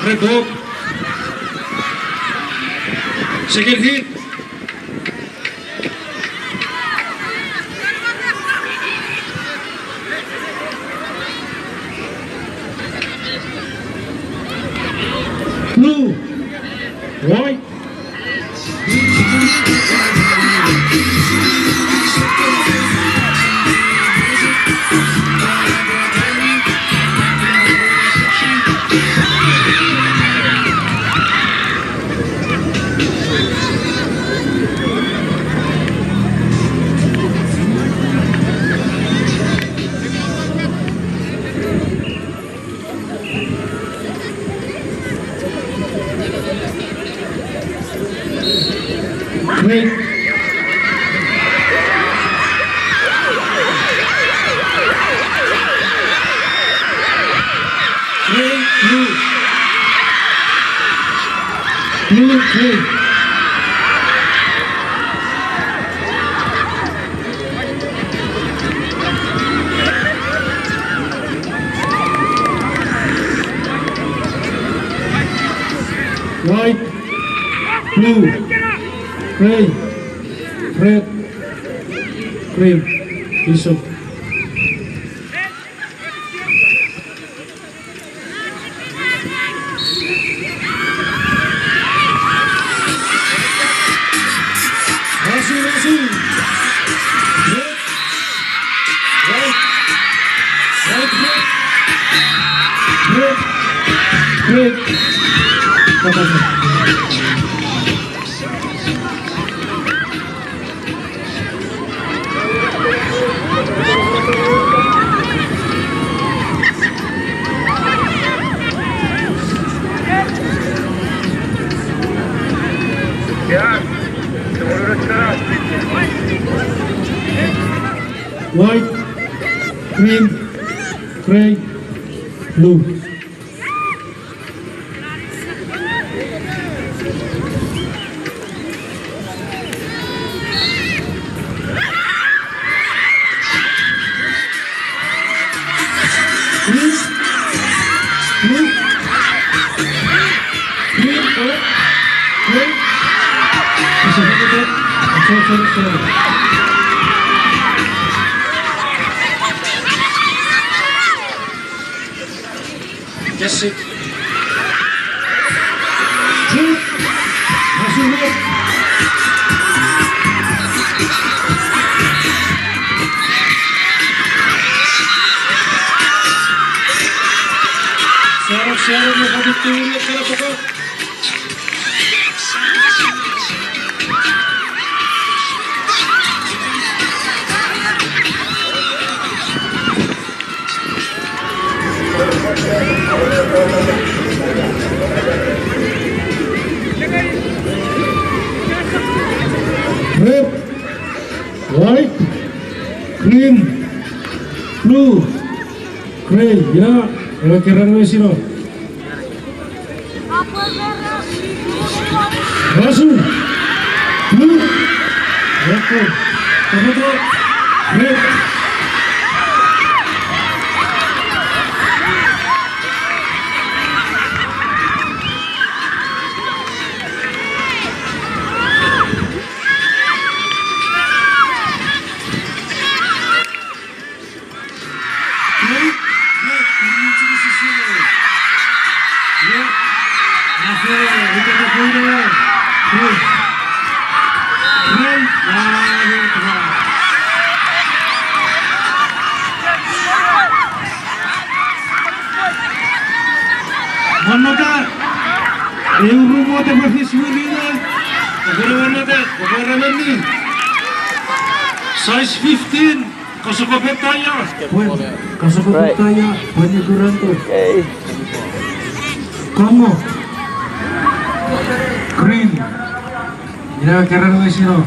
Red Hope. Second hit. Blue. White. Great. Blue. Blue, green. White, blue, gray, red, green, yellow. Masih. Red. White, green, gray, blue. Just sit. Sarap-sarap na kabitulog ka na po. Red, white, green, blue, gray. Ya, kira-kira sino? Masuk, blue, red, red. Rumah tempat Union, kagarawan ni size 15, kasukopet tayo. Kasukopet tayo, paniguran to. Kongo, green, kira-kira naman sino?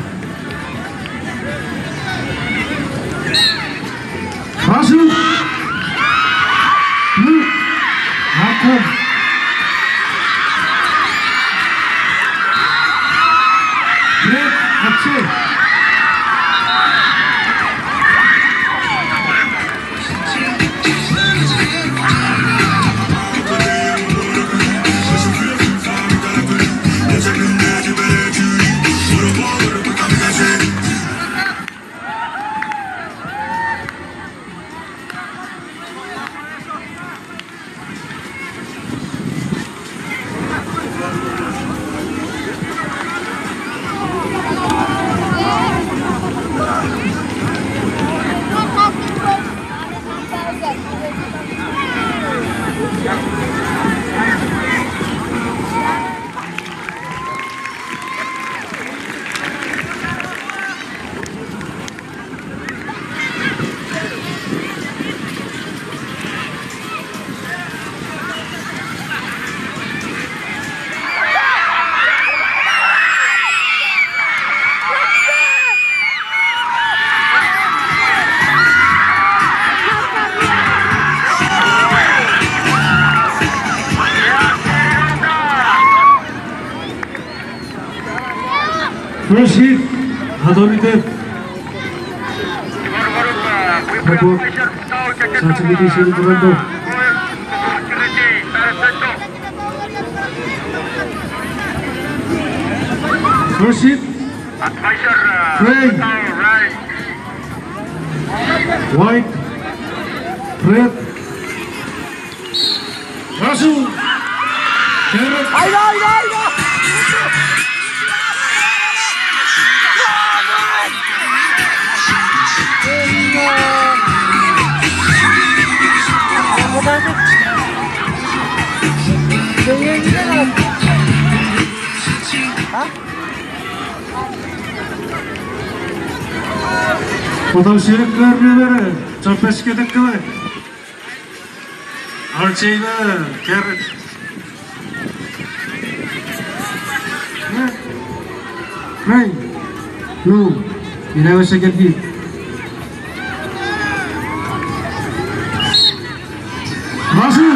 Masuk, blue, Hakom. First hit, Adonitet. Habok sa Tsubidisi Lingurando. First hit, Craig. White, red. Rasu. Carrot. Потом сүйректеріне бері жаппеске діккілі. Арчейді кәріт. Right. No. You have a second hit. Rasu.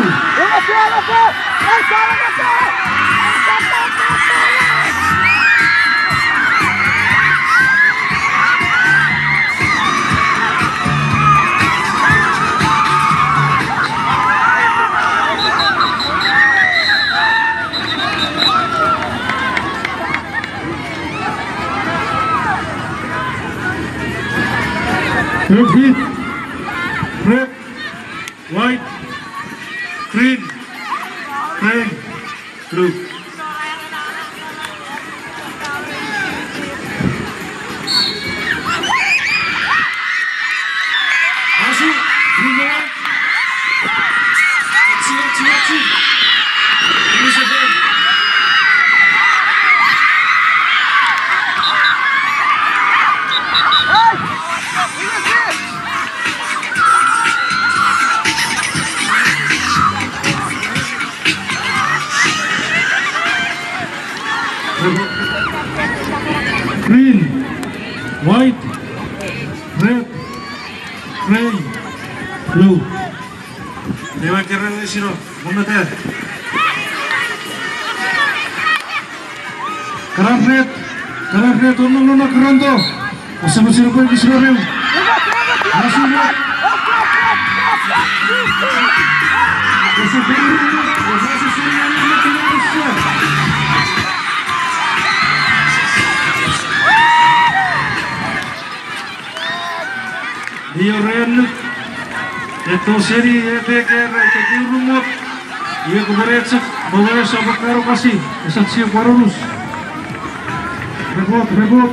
Third hit, red, white, green, blue. Masuk, green white. Aksi. Ini sebelum. Green, white, red, gray, blue. Dewa keren di sini, mana teh? Kerap red, orang keren tu. Masih kau di sini rem. Masih red. Dia ren, itu seri ke rumah, dia kemarin bawa sabuk karo kasih, esat siap warulus, rebot.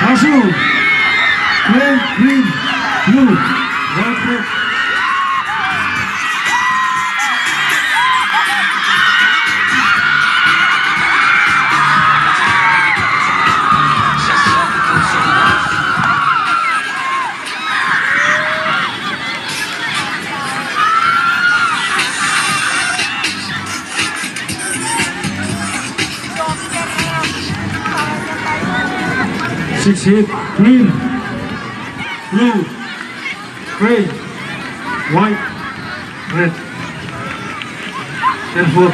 Masuk. Red, green, blue, white, red. 6 hit, green, blue, gray, white, red, 10 foot.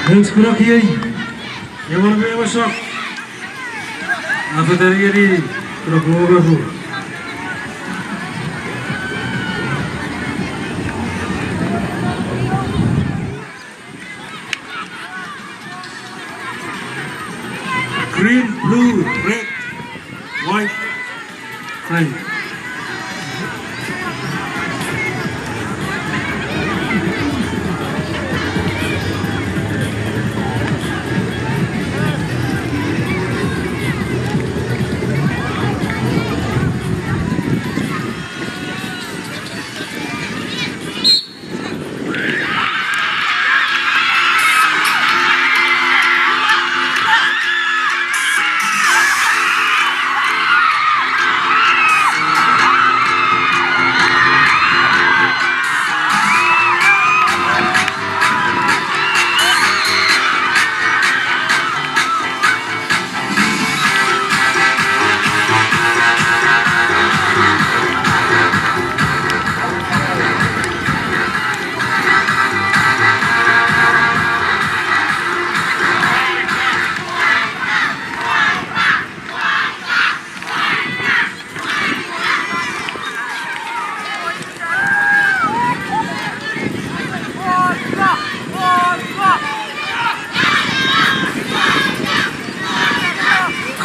Hands gerak hier. Yang mana yang masuk? Aku dari ini gerak keluar dulu. Green, blue, red, white, gray.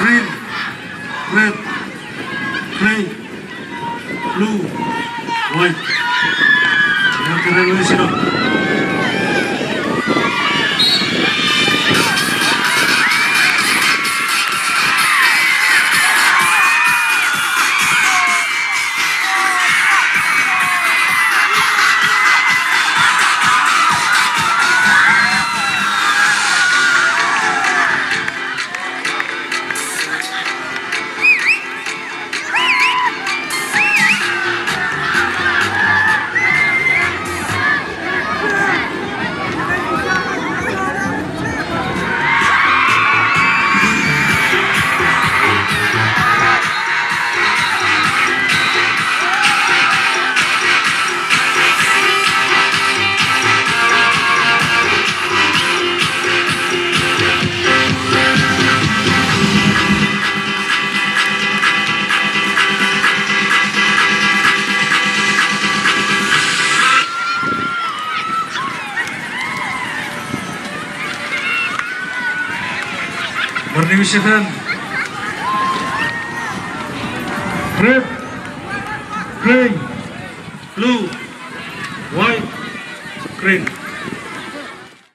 Green, red, gray, blue, white. Yang keren di sini. Perniwisahan red, gray, blue, white, green.